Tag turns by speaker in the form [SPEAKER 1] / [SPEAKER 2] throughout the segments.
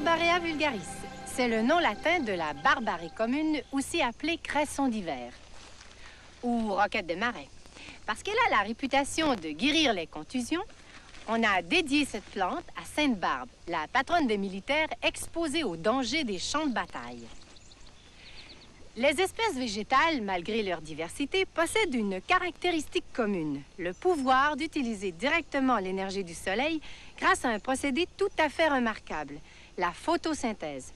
[SPEAKER 1] Barbarea vulgaris. C'est le nom latin de la barbarie commune, aussi appelée cresson d'hiver, ou roquette de marais. Parce qu'elle a la réputation de guérir les contusions, on a dédié cette plante à Sainte-Barbe, la patronne des militaires exposés aux dangers des champs de bataille. Les espèces végétales, malgré leur diversité, possèdent une caractéristique commune, le pouvoir d'utiliser directement l'énergie du soleil grâce à un procédé tout à fait remarquable, la photosynthèse.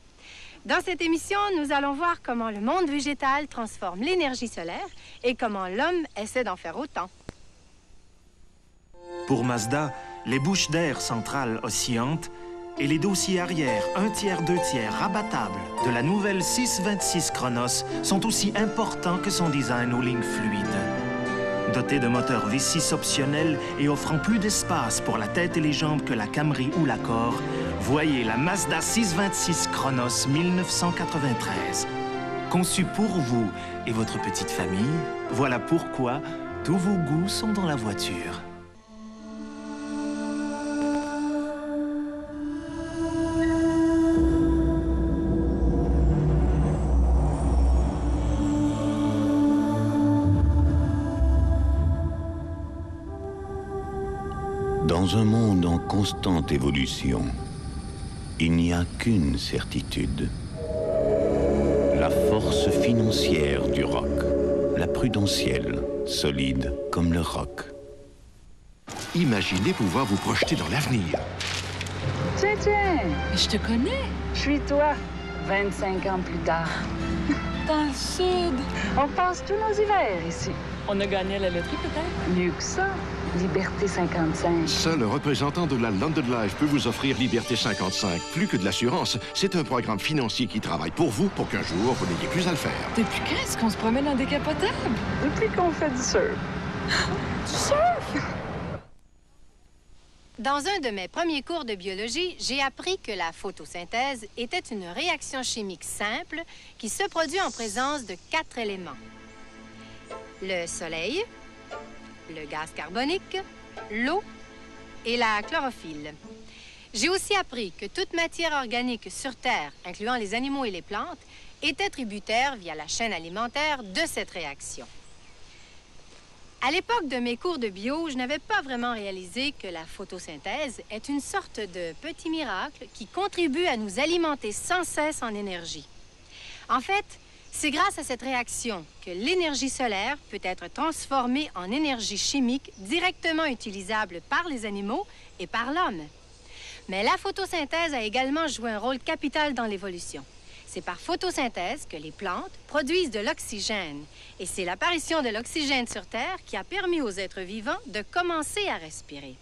[SPEAKER 1] Dans cette émission, nous allons voir comment le monde végétal transforme l'énergie solaire et comment l'homme essaie d'en faire autant.
[SPEAKER 2] Pour Mazda, les bouches d'air centrales oscillantes et les dossiers arrière 1/3, 2/3 rabattables de la nouvelle 626 Chronos sont aussi importants que son design aux lignes fluides. Doté de moteur V6 optionnel et offrant plus d'espace pour la tête et les jambes que la Camry ou l'Accord, voyez la Mazda 626 Chronos 1993. Conçue pour vous et votre petite famille, voilà pourquoi tous vos goûts sont dans la voiture.
[SPEAKER 3] Dans un monde en constante évolution, il n'y a qu'une certitude. La force financière du rock. La prudentielle, solide comme le rock.
[SPEAKER 4] Imaginez pouvoir vous projeter dans l'avenir.
[SPEAKER 5] Tiens, tiens,
[SPEAKER 6] Je te connais.
[SPEAKER 5] je suis toi, 25 ans plus tard.
[SPEAKER 6] Dans le sud.
[SPEAKER 5] On passe tous nos hivers ici.
[SPEAKER 6] On a gagné à la loterie, peut-être?
[SPEAKER 5] Mieux que ça, Liberté 55.
[SPEAKER 4] Seul un représentant de la London Life peut vous offrir Liberté 55. Plus que de l'assurance, c'est un programme financier qui travaille pour vous pour qu'un jour, vous n'ayez plus à le faire.
[SPEAKER 6] Depuis quand est-ce qu'on se promène en décapotable?
[SPEAKER 5] Depuis qu'on fait du surf.
[SPEAKER 6] Du surf?
[SPEAKER 1] Dans un de mes premiers cours de biologie, j'ai appris que la photosynthèse était une réaction chimique simple qui se produit en présence de 4 éléments. Le soleil, le gaz carbonique, l'eau et la chlorophylle. J'ai aussi appris que toute matière organique sur Terre, incluant les animaux et les plantes, était tributaire via la chaîne alimentaire de cette réaction. À l'époque de mes cours de bio, je n'avais pas vraiment réalisé que la photosynthèse est une sorte de petit miracle qui contribue à nous alimenter sans cesse en énergie. En fait, c'est grâce à cette réaction que l'énergie solaire peut être transformée en énergie chimique directement utilisable par les animaux et par l'homme. Mais la photosynthèse a également joué un rôle capital dans l'évolution. C'est par photosynthèse que les plantes produisent de l'oxygène. Et c'est l'apparition de l'oxygène sur Terre qui a permis aux êtres vivants de commencer à respirer.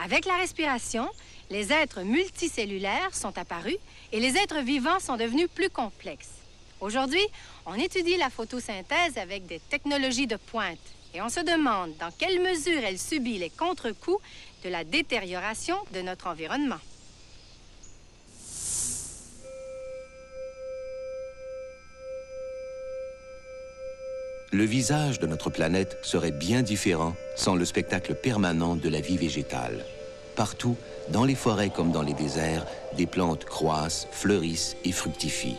[SPEAKER 1] Avec la respiration, les êtres multicellulaires sont apparus et les êtres vivants sont devenus plus complexes. Aujourd'hui, on étudie la photosynthèse avec des technologies de pointe et on se demande dans quelle mesure elle subit les contre-coups de la détérioration de notre environnement.
[SPEAKER 7] Le visage de notre planète serait bien différent sans le spectacle permanent de la vie végétale. Partout, dans les forêts comme dans les déserts, des plantes croissent, fleurissent et fructifient.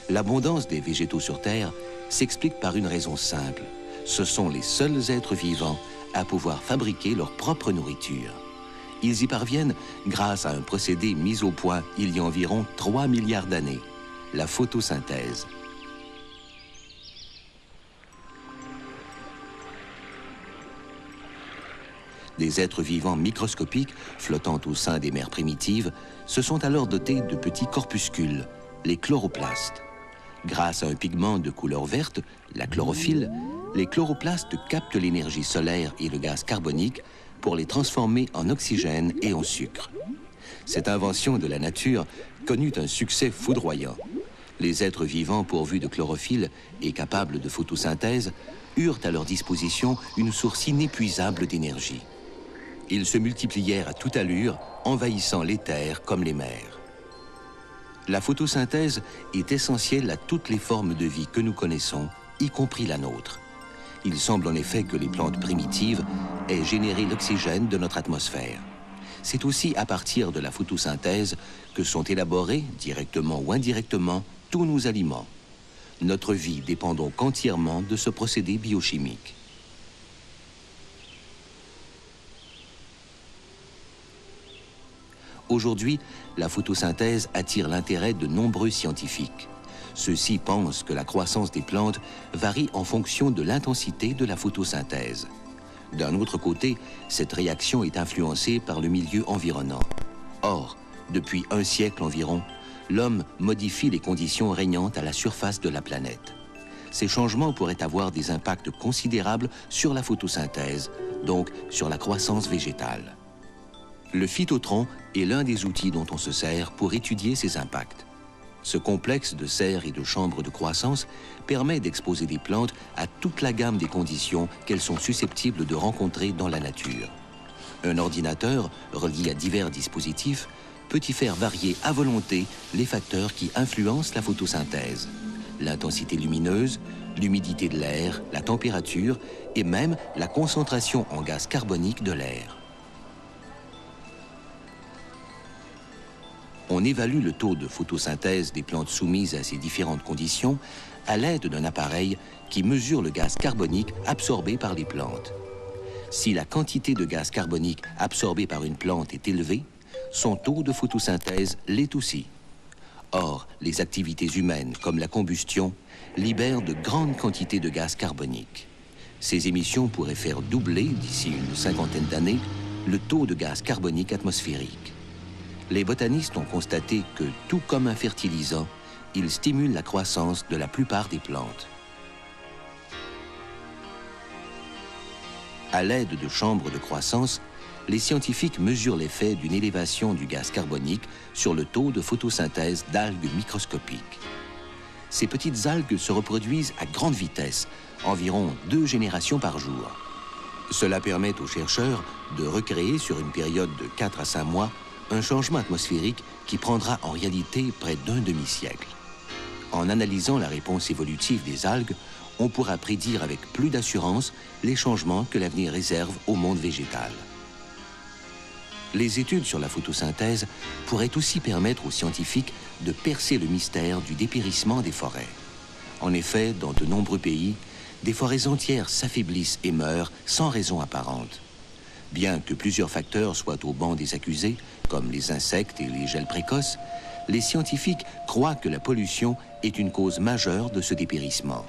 [SPEAKER 7] L'abondance des végétaux sur Terre s'explique par une raison simple. Ce sont les seuls êtres vivants à pouvoir fabriquer leur propre nourriture. Ils y parviennent grâce à un procédé mis au point il y a environ 3 milliards d'années, la photosynthèse. Des êtres vivants microscopiques, flottant au sein des mers primitives, se sont alors dotés de petits corpuscules, les chloroplastes. Grâce à un pigment de couleur verte, la chlorophylle, les chloroplastes captent l'énergie solaire et le gaz carbonique pour les transformer en oxygène et en sucre. Cette invention de la nature connut un succès foudroyant. Les êtres vivants pourvus de chlorophylle et capables de photosynthèse eurent à leur disposition une source inépuisable d'énergie. Ils se multiplièrent à toute allure, envahissant les terres comme les mers. La photosynthèse est essentielle à toutes les formes de vie que nous connaissons, y compris la nôtre. Il semble en effet que les plantes primitives aient généré l'oxygène de notre atmosphère. c'est aussi à partir de la photosynthèse que sont élaborés, directement ou indirectement, tous nos aliments. Notre vie dépend donc entièrement de ce procédé biochimique. Aujourd'hui, la photosynthèse attire l'intérêt de nombreux scientifiques. Ceux-ci pensent que la croissance des plantes varie en fonction de l'intensité de la photosynthèse. D'un autre côté, cette réaction est influencée par le milieu environnant. Or, depuis un siècle environ, l'homme modifie les conditions régnantes à la surface de la planète. Ces changements pourraient avoir des impacts considérables sur la photosynthèse, donc sur la croissance végétale. Le phytotron est l'un des outils dont on se sert pour étudier ces impacts. Ce complexe de serres et de chambres de croissance permet d'exposer des plantes à toute la gamme des conditions qu'elles sont susceptibles de rencontrer dans la nature. Un ordinateur, relié à divers dispositifs, peut y faire varier à volonté les facteurs qui influencent la photosynthèse. L'intensité lumineuse, l'humidité de l'air, la température et même la concentration en gaz carbonique de l'air. On évalue le taux de photosynthèse des plantes soumises à ces différentes conditions à l'aide d'un appareil qui mesure le gaz carbonique absorbé par les plantes. Si la quantité de gaz carbonique absorbé par une plante est élevée, son taux de photosynthèse l'est aussi. Or, les activités humaines, comme la combustion, libèrent de grandes quantités de gaz carbonique. Ces émissions pourraient faire doubler, d'ici une cinquantaine d'années, le taux de gaz carbonique atmosphérique. Les botanistes ont constaté que, tout comme un fertilisant, il stimule la croissance de la plupart des plantes. À l'aide de chambres de croissance, les scientifiques mesurent l'effet d'une élévation du gaz carbonique sur le taux de photosynthèse d'algues microscopiques. Ces petites algues se reproduisent à grande vitesse, environ 2 générations par jour. Cela permet aux chercheurs de recréer sur une période de 4 à 5 mois un changement atmosphérique qui prendra en réalité près d'un demi-siècle. En analysant la réponse évolutive des algues, on pourra prédire avec plus d'assurance les changements que l'avenir réserve au monde végétal. Les études sur la photosynthèse pourraient aussi permettre aux scientifiques de percer le mystère du dépérissement des forêts. En effet, dans de nombreux pays, des forêts entières s'affaiblissent et meurent sans raison apparente. Bien que plusieurs facteurs soient au banc des accusés, comme les insectes et les gels précoces, les scientifiques croient que la pollution est une cause majeure de ce dépérissement.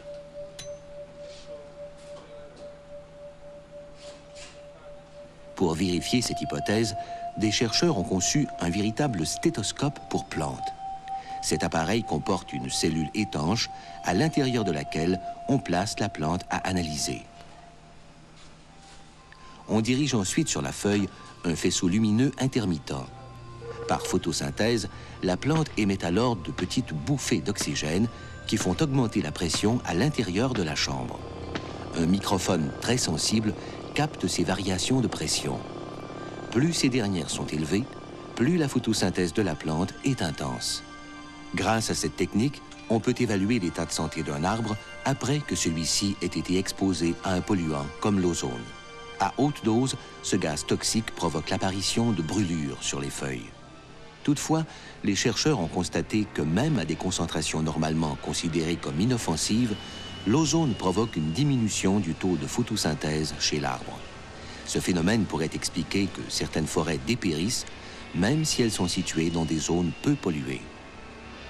[SPEAKER 7] Pour vérifier cette hypothèse, des chercheurs ont conçu un véritable stéthoscope pour plantes. Cet appareil comporte une cellule étanche à l'intérieur de laquelle on place la plante à analyser. On dirige ensuite sur la feuille un faisceau lumineux intermittent. Par photosynthèse, la plante émet alors de petites bouffées d'oxygène qui font augmenter la pression à l'intérieur de la chambre. Un microphone très sensible capte ces variations de pression. Plus ces dernières sont élevées, plus la photosynthèse de la plante est intense. Grâce à cette technique, on peut évaluer l'état de santé d'un arbre après que celui-ci ait été exposé à un polluant comme l'ozone. À haute dose, ce gaz toxique provoque l'apparition de brûlures sur les feuilles. Toutefois, les chercheurs ont constaté que même à des concentrations normalement considérées comme inoffensives, l'ozone provoque une diminution du taux de photosynthèse chez l'arbre. Ce phénomène pourrait expliquer que certaines forêts dépérissent, même si elles sont situées dans des zones peu polluées.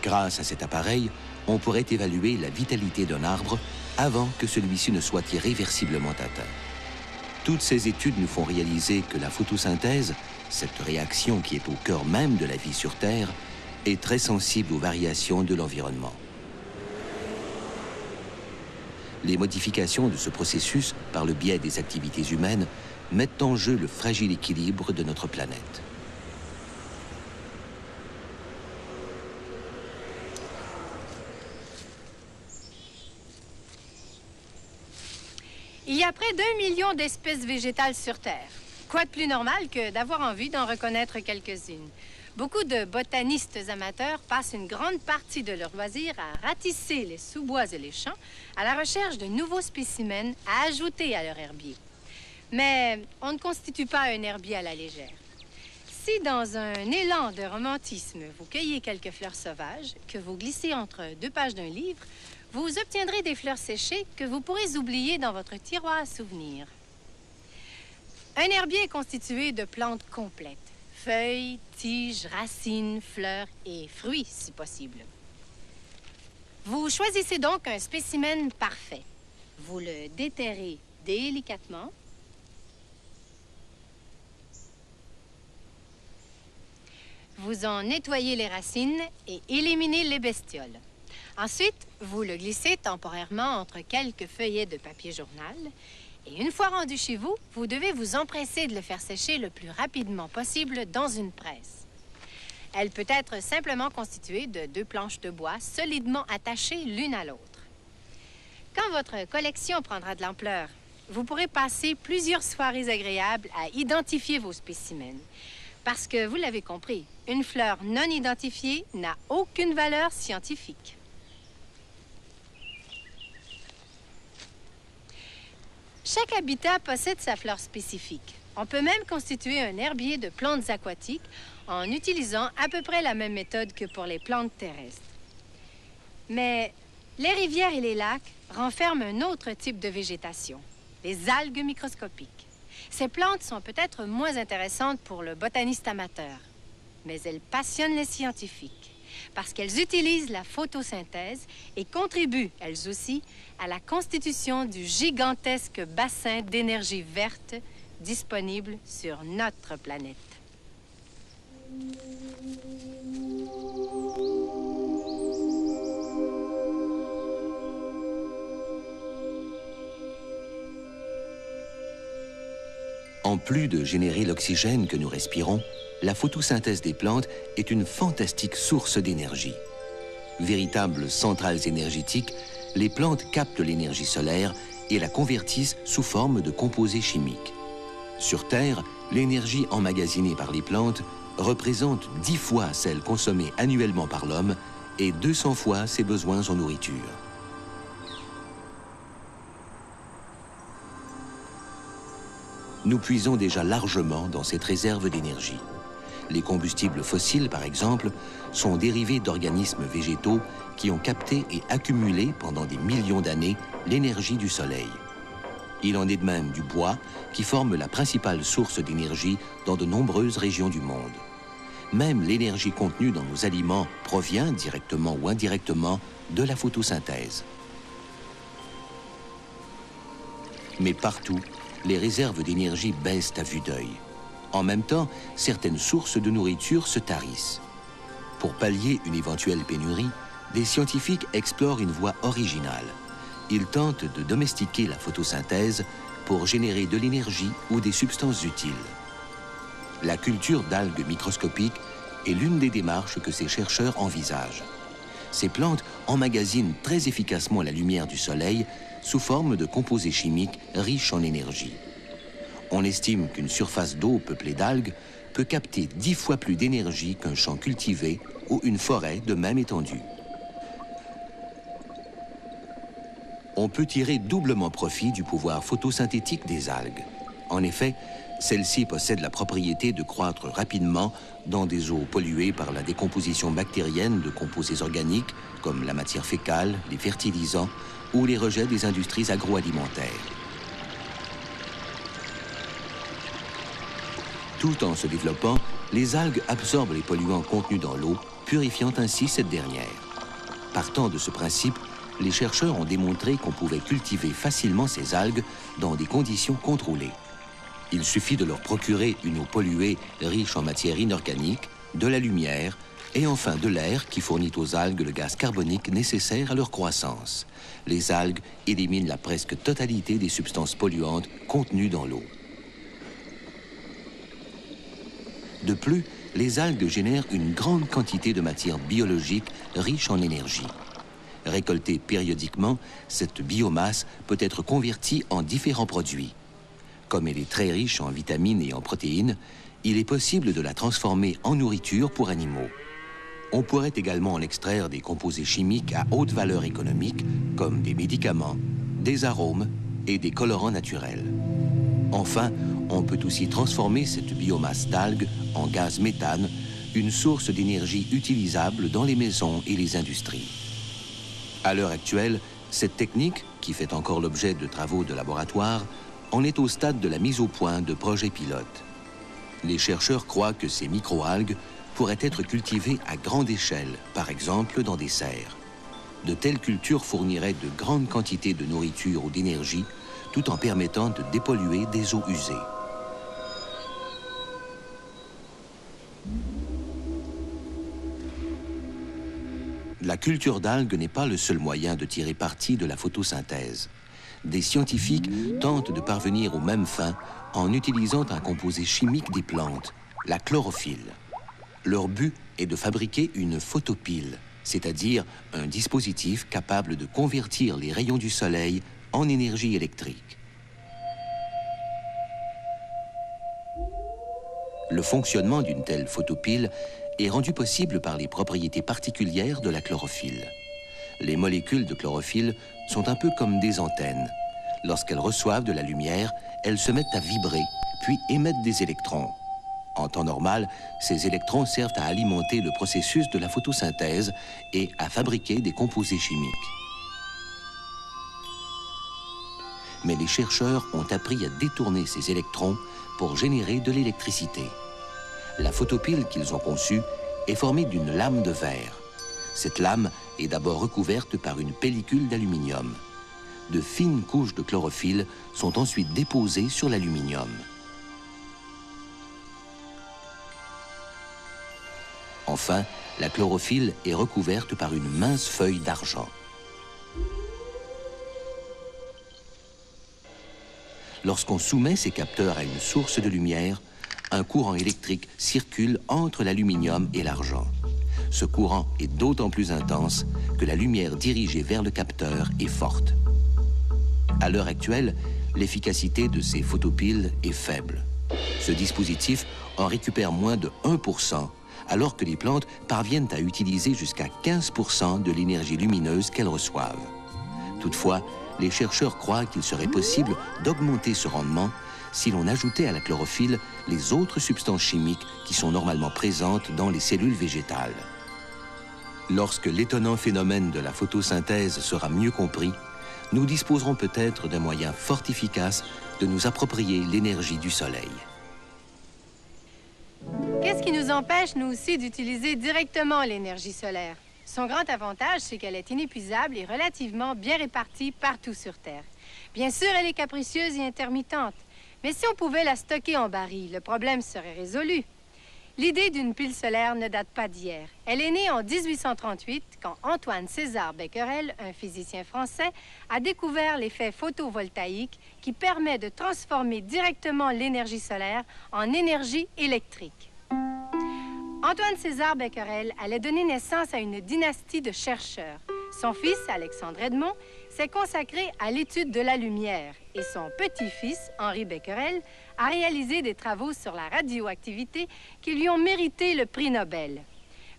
[SPEAKER 7] Grâce à cet appareil, on pourrait évaluer la vitalité d'un arbre avant que celui-ci ne soit irréversiblement atteint. Toutes ces études nous font réaliser que la photosynthèse, cette réaction qui est au cœur même de la vie sur Terre, est très sensible aux variations de l'environnement. Les modifications de ce processus, par le biais des activités humaines, mettent en jeu le fragile équilibre de notre planète.
[SPEAKER 1] Il y a près d'1 million d'espèces végétales sur Terre. Quoi de plus normal que d'avoir envie d'en reconnaître quelques-unes? Beaucoup de botanistes amateurs passent une grande partie de leur loisir à ratisser les sous-bois et les champs à la recherche de nouveaux spécimens à ajouter à leur herbier. Mais on ne constitue pas un herbier à la légère. Si, dans un élan de romantisme, vous cueillez quelques fleurs sauvages que vous glissez entre 2 pages d'un livre, vous obtiendrez des fleurs séchées que vous pourrez oublier dans votre tiroir à souvenirs. Un herbier est constitué de plantes complètes. Feuilles, tiges, racines, fleurs et fruits, si possible. Vous choisissez donc un spécimen parfait. Vous le déterrez délicatement. Vous en nettoyez les racines et éliminez les bestioles. Ensuite, vous le glissez temporairement entre quelques feuillets de papier journal. Et une fois rendu chez vous, vous devez vous empresser de le faire sécher le plus rapidement possible dans une presse. Elle peut être simplement constituée de 2 planches de bois solidement attachées l'une à l'autre. Quand votre collection prendra de l'ampleur, vous pourrez passer plusieurs soirées agréables à identifier vos spécimens. Parce que, vous l'avez compris, une fleur non identifiée n'a aucune valeur scientifique. Chaque habitat possède sa flore spécifique. On peut même constituer un herbier de plantes aquatiques en utilisant à peu près la même méthode que pour les plantes terrestres. Mais les rivières et les lacs renferment un autre type de végétation, les algues microscopiques. Ces plantes sont peut-être moins intéressantes pour le botaniste amateur, mais elles passionnent les scientifiques parce qu'elles utilisent la photosynthèse et contribuent, elles aussi, à la constitution du gigantesque bassin d'énergie verte disponible sur notre planète.
[SPEAKER 7] En plus de générer l'oxygène que nous respirons, la photosynthèse des plantes est une fantastique source d'énergie. Véritables centrales énergétiques, les plantes captent l'énergie solaire et la convertissent sous forme de composés chimiques. Sur Terre, l'énergie emmagasinée par les plantes représente 10 fois celle consommée annuellement par l'homme et 200 fois ses besoins en nourriture. Nous puisons déjà largement dans cette réserve d'énergie. Les combustibles fossiles, par exemple, sont dérivés d'organismes végétaux qui ont capté et accumulé pendant des millions d'années l'énergie du soleil. Il en est de même du bois, qui forme la principale source d'énergie dans de nombreuses régions du monde. Même l'énergie contenue dans nos aliments provient, directement ou indirectement, de la photosynthèse. Mais partout, les réserves d'énergie baissent à vue d'œil. En même temps, certaines sources de nourriture se tarissent. Pour pallier une éventuelle pénurie, des scientifiques explorent une voie originale. Ils tentent de domestiquer la photosynthèse pour générer de l'énergie ou des substances utiles. La culture d'algues microscopiques est l'une des démarches que ces chercheurs envisagent. Ces plantes emmagasinent très efficacement la lumière du soleil sous forme de composés chimiques riches en énergie. On estime qu'une surface d'eau peuplée d'algues peut capter 10 fois plus d'énergie qu'un champ cultivé ou une forêt de même étendue. On peut tirer doublement profit du pouvoir photosynthétique des algues. En effet, celles-ci possèdent la propriété de croître rapidement dans des eaux polluées par la décomposition bactérienne de composés organiques comme la matière fécale, les fertilisants ou les rejets des industries agroalimentaires. Tout en se développant, les algues absorbent les polluants contenus dans l'eau, purifiant ainsi cette dernière. Partant de ce principe, les chercheurs ont démontré qu'on pouvait cultiver facilement ces algues dans des conditions contrôlées. Il suffit de leur procurer une eau polluée riche en matière inorganique, de la lumière et enfin de l'air qui fournit aux algues le gaz carbonique nécessaire à leur croissance. Les algues éliminent la presque totalité des substances polluantes contenues dans l'eau. De plus, les algues génèrent une grande quantité de matière biologique riche en énergie. Récoltée périodiquement, cette biomasse peut être convertie en différents produits. Comme elle est très riche en vitamines et en protéines, il est possible de la transformer en nourriture pour animaux. On pourrait également en extraire des composés chimiques à haute valeur économique, comme des médicaments, des arômes et des colorants naturels. Enfin, On peut aussi transformer cette biomasse d'algues en gaz méthane, une source d'énergie utilisable dans les maisons et les industries. À l'heure actuelle, cette technique, qui fait encore l'objet de travaux de laboratoire, en est au stade de la mise au point de projets pilotes. Les chercheurs croient que ces microalgues pourraient être cultivées à grande échelle, par exemple dans des serres. De telles cultures fourniraient de grandes quantités de nourriture ou d'énergie, tout en permettant de dépolluer des eaux usées. La culture d'algues n'est pas le seul moyen de tirer parti de la photosynthèse. Des scientifiques tentent de parvenir aux mêmes fins en utilisant un composé chimique des plantes, la chlorophylle. Leur but est de fabriquer une photopile, c'est-à-dire un dispositif capable de convertir les rayons du soleil en énergie électrique. Le fonctionnement d'une telle photopile est rendu possible par les propriétés particulières de la chlorophylle. Les molécules de chlorophylle sont un peu comme des antennes. Lorsqu'elles reçoivent de la lumière, elles se mettent à vibrer, puis émettent des électrons. En temps normal, ces électrons servent à alimenter le processus de la photosynthèse et à fabriquer des composés chimiques. Mais les chercheurs ont appris à détourner ces électrons pour générer de l'électricité. La photopile qu'ils ont conçue est formée d'une lame de verre. Cette lame est d'abord recouverte par une pellicule d'aluminium. De fines couches de chlorophylle sont ensuite déposées sur l'aluminium. Enfin, la chlorophylle est recouverte par une mince feuille d'argent. Lorsqu'on soumet ces capteurs à une source de lumière, un courant électrique circule entre l'aluminium et l'argent. Ce courant est d'autant plus intense que la lumière dirigée vers le capteur est forte. À l'heure actuelle, l'efficacité de ces photopiles est faible. Ce dispositif en récupère moins de 1%, alors que les plantes parviennent à utiliser jusqu'à 15% de l'énergie lumineuse qu'elles reçoivent. Toutefois, les chercheurs croient qu'il serait possible d'augmenter ce rendement si l'on ajoutait à la chlorophylle les autres substances chimiques qui sont normalement présentes dans les cellules végétales. Lorsque l'étonnant phénomène de la photosynthèse sera mieux compris, nous disposerons peut-être d'un moyen fort efficace de nous approprier l'énergie du soleil.
[SPEAKER 1] Qu'est-ce qui nous empêche, nous aussi, d'utiliser directement l'énergie solaire? Son grand avantage, c'est qu'elle est inépuisable et relativement bien répartie partout sur Terre. Bien sûr, elle est capricieuse et intermittente, mais si on pouvait la stocker en baril, le problème serait résolu. L'idée d'une pile solaire ne date pas d'hier. Elle est née en 1838, quand Antoine César Becquerel, un physicien français, a découvert l'effet photovoltaïque qui permet de transformer directement l'énergie solaire en énergie électrique. Antoine César Becquerel allait donner naissance à une dynastie de chercheurs. Son fils, Alexandre Edmond, s'est consacré à l'étude de la lumière et son petit-fils, Henri Becquerel, a réalisé des travaux sur la radioactivité qui lui ont mérité le prix Nobel.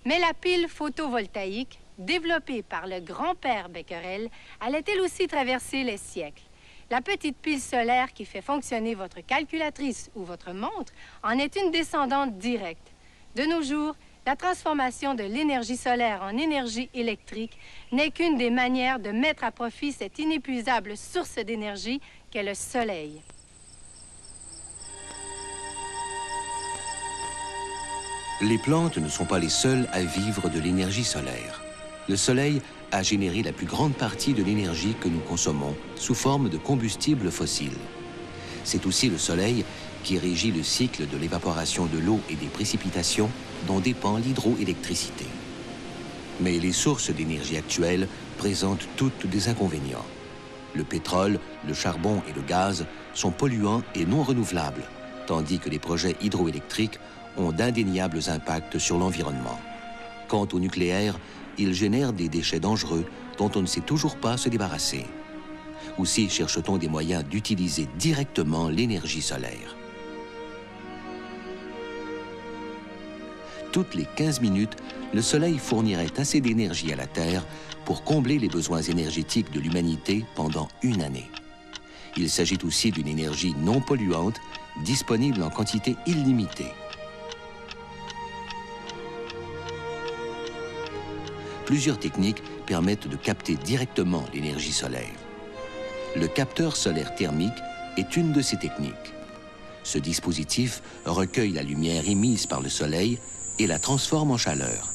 [SPEAKER 1] Mais la pile photovoltaïque, développée par le grand-père Becquerel, allait elle aussi traverser les siècles. La petite pile solaire qui fait fonctionner votre calculatrice ou votre montre en est une descendante directe. De nos jours, la transformation de l'énergie solaire en énergie électrique n'est qu'une des manières de mettre à profit cette inépuisable source d'énergie qu'est le soleil.
[SPEAKER 7] Les plantes ne sont pas les seules à vivre de l'énergie solaire. Le soleil a généré la plus grande partie de l'énergie que nous consommons sous forme de combustibles fossiles. C'est aussi le soleil qui régit le cycle de l'évaporation de l'eau et des précipitations dont dépend l'hydroélectricité. Mais les sources d'énergie actuelles présentent toutes des inconvénients. Le pétrole, le charbon et le gaz sont polluants et non renouvelables, tandis que les projets hydroélectriques ont d'indéniables impacts sur l'environnement. Quant au nucléaire, il génère des déchets dangereux dont on ne sait toujours pas se débarrasser. Aussi cherche-t-on des moyens d'utiliser directement l'énergie solaire. Toutes les 15 minutes, le Soleil fournirait assez d'énergie à la Terre pour combler les besoins énergétiques de l'humanité pendant une année. Il s'agit aussi d'une énergie non polluante, disponible en quantité illimitée. Plusieurs techniques permettent de capter directement l'énergie solaire. Le capteur solaire thermique est une de ces techniques. Ce dispositif recueille la lumière émise par le soleil et la transforme en chaleur.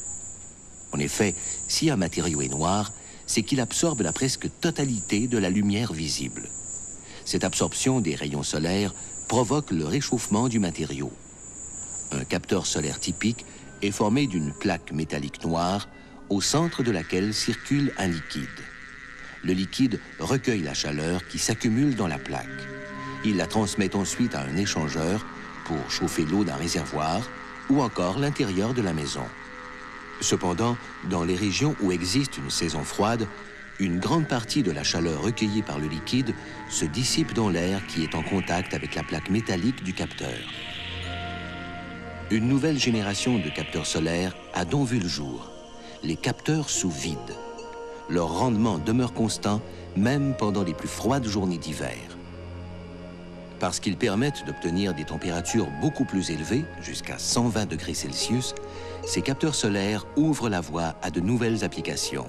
[SPEAKER 7] En effet, si un matériau est noir, c'est qu'il absorbe la presque totalité de la lumière visible. Cette absorption des rayons solaires provoque le réchauffement du matériau. Un capteur solaire typique est formé d'une plaque métallique noire au centre de laquelle circule un liquide. Le liquide recueille la chaleur qui s'accumule dans la plaque. Il la transmet ensuite à un échangeur pour chauffer l'eau d'un réservoir ou encore l'intérieur de la maison. Cependant, dans les régions où existe une saison froide, une grande partie de la chaleur recueillie par le liquide se dissipe dans l'air qui est en contact avec la plaque métallique du capteur. Une nouvelle génération de capteurs solaires a donc vu le jour, les capteurs sous vide. Leur rendement demeure constant même pendant les plus froides journées d'hiver. Parce qu'ils permettent d'obtenir des températures beaucoup plus élevées, jusqu'à 120 degrés Celsius, ces capteurs solaires ouvrent la voie à de nouvelles applications.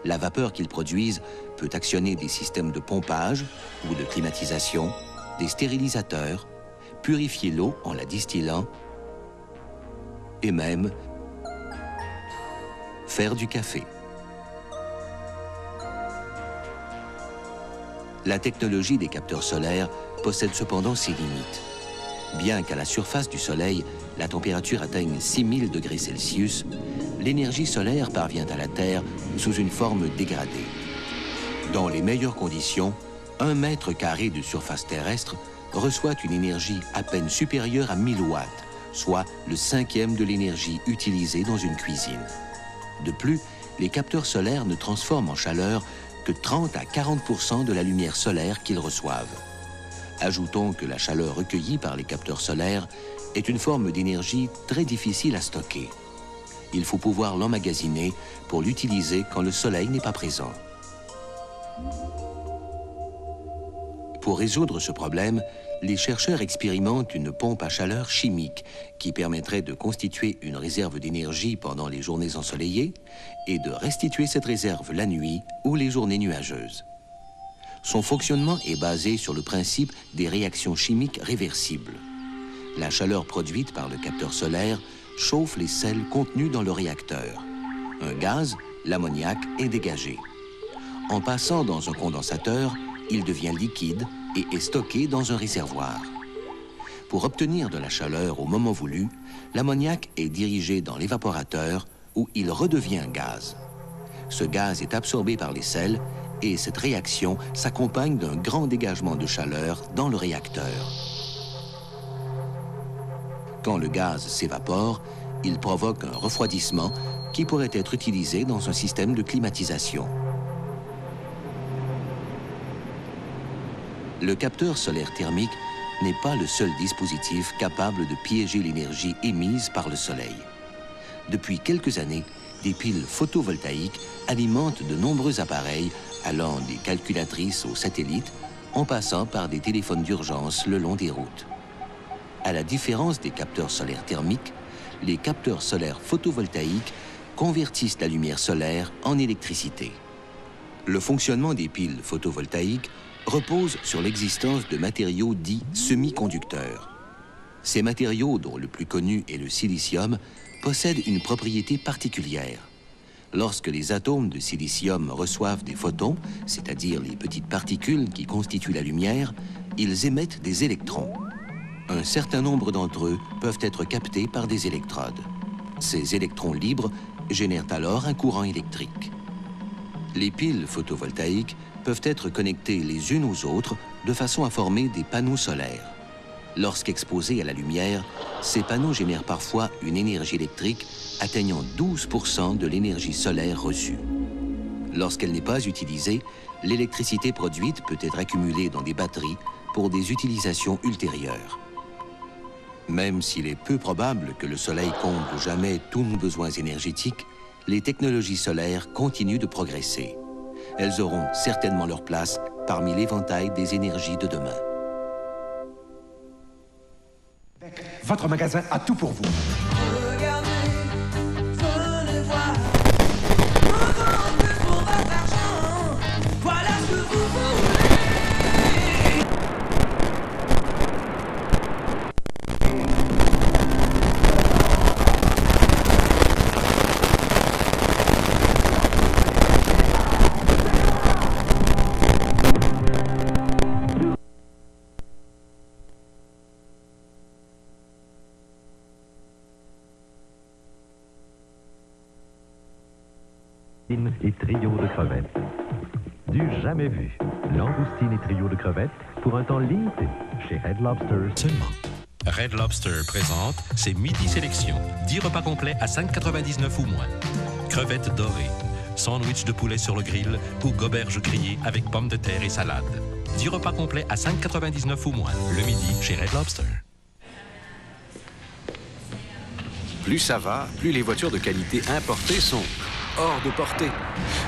[SPEAKER 7] La vapeur qu'ils produisent peut actionner des systèmes de pompage ou de climatisation, des stérilisateurs, purifier l'eau en la distillant et même faire du café. La technologie des capteurs solaires possède cependant ses limites. Bien qu'à la surface du Soleil, la température atteigne 6000 degrés Celsius, l'énergie solaire parvient à la Terre sous une forme dégradée. Dans les meilleures conditions, 1 mètre carré de surface terrestre reçoit une énergie à peine supérieure à 1000 watts, soit le 5e de l'énergie utilisée dans une cuisine. De plus, les capteurs solaires ne transforment en chaleur que 30 à 40% de la lumière solaire qu'ils reçoivent. Ajoutons que la chaleur recueillie par les capteurs solaires est une forme d'énergie très difficile à stocker. Il faut pouvoir l'emmagasiner pour l'utiliser quand le soleil n'est pas présent. Pour résoudre ce problème, les chercheurs expérimentent une pompe à chaleur chimique qui permettrait de constituer une réserve d'énergie pendant les journées ensoleillées et de restituer cette réserve la nuit ou les journées nuageuses. Son fonctionnement est basé sur le principe des réactions chimiques réversibles. La chaleur produite par le capteur solaire chauffe les sels contenus dans le réacteur. Un gaz, l'ammoniac, est dégagé. En passant dans un condensateur, il devient liquide et est stocké dans un réservoir. Pour obtenir de la chaleur au moment voulu, l'ammoniac est dirigé dans l'évaporateur où il redevient gaz. Ce gaz est absorbé par les sels et cette réaction s'accompagne d'un grand dégagement de chaleur dans le réacteur. Quand le gaz s'évapore, il provoque un refroidissement qui pourrait être utilisé dans un système de climatisation. Le capteur solaire thermique n'est pas le seul dispositif capable de piéger l'énergie émise par le soleil. Depuis quelques années, des piles photovoltaïques alimentent de nombreux appareils allant des calculatrices aux satellites en passant par des téléphones d'urgence le long des routes. À la différence des capteurs solaires thermiques, les capteurs solaires photovoltaïques convertissent la lumière solaire en électricité. Le fonctionnement des piles photovoltaïques repose sur l'existence de matériaux dits semi-conducteurs. Ces matériaux, dont le plus connu est le silicium, possèdent une propriété particulière. Lorsque les atomes de silicium reçoivent des photons, c'est-à-dire les petites particules qui constituent la lumière, ils émettent des électrons. Un certain nombre d'entre eux peuvent être captés par des électrodes. Ces électrons libres génèrent alors un courant électrique. Les piles photovoltaïques peuvent être connectées les unes aux autres de façon à former des panneaux solaires. Lorsqu'exposés à la lumière, ces panneaux génèrent parfois une énergie électrique atteignant 12% de l'énergie solaire reçue. Lorsqu'elle n'est pas utilisée, l'électricité produite peut être accumulée dans des batteries pour des utilisations ultérieures. Même s'il est peu probable que le Soleil comble jamais tous nos besoins énergétiques, les technologies solaires continuent de progresser. Elles auront certainement leur place parmi l'éventail des énergies de demain.
[SPEAKER 8] Votre magasin a tout pour vous.
[SPEAKER 9] Regardez, venez voir. Encore plus pour votre argent. Voilà ce que vous voulez.
[SPEAKER 10] Et trio de crevettes. Du jamais vu. Langoustine et trio de crevettes pour un temps limité chez Red Lobster seulement.
[SPEAKER 11] Red Lobster présente ses Midi Sélection. 10 repas complets à 5,99 ou moins. Crevettes dorées, sandwich de poulet sur le grill ou goberge grillée avec pommes de terre et salade. 10 repas complets à 5,99 ou moins. Le midi chez Red Lobster.
[SPEAKER 12] Plus ça va, plus les voitures de qualité importées sont hors de portée.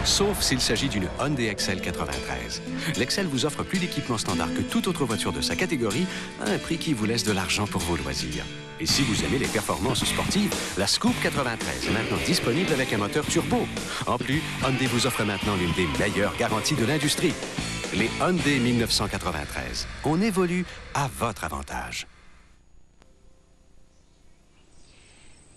[SPEAKER 12] Sauf s'il s'agit d'une Hyundai Excel 93. L'Excel vous offre plus d'équipements standard que toute autre voiture de sa catégorie à un prix qui vous laisse de l'argent pour vos loisirs. Et si vous aimez les performances sportives, la Scoop 93 est maintenant disponible avec un moteur turbo. En plus, Hyundai vous offre maintenant l'une des meilleures garanties de l'industrie. Les Hyundai 1993. On évolue à votre avantage.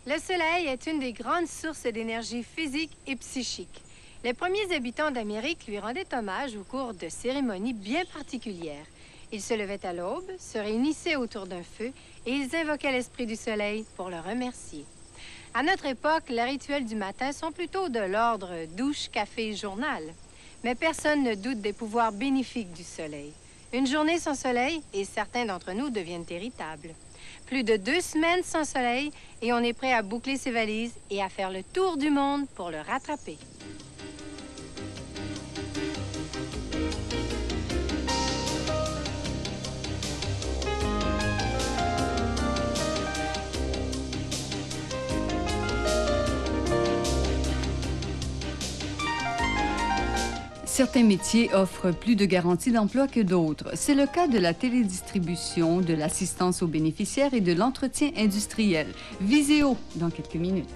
[SPEAKER 1] Le soleil est une des grandes sources d'énergie physique et psychique. Les premiers habitants d'Amérique lui rendaient hommage au cours de cérémonies bien particulières. Ils se levaient à l'aube, se réunissaient autour d'un feu et ils invoquaient l'esprit du soleil pour le remercier. À notre époque, les rituels du matin sont plutôt de l'ordre douche, café, journal. Mais personne ne doute des pouvoirs bénéfiques du soleil. Une journée sans soleil, et certains d'entre nous deviennent irritables. Plus de 2 semaines sans soleil et on est prêt à boucler ses valises et à faire le tour du monde pour le rattraper.
[SPEAKER 13] Certains métiers offrent plus de garanties d'emploi que d'autres. C'est le cas de la télédistribution, de l'assistance aux bénéficiaires et de l'entretien industriel. Viséo, dans quelques minutes.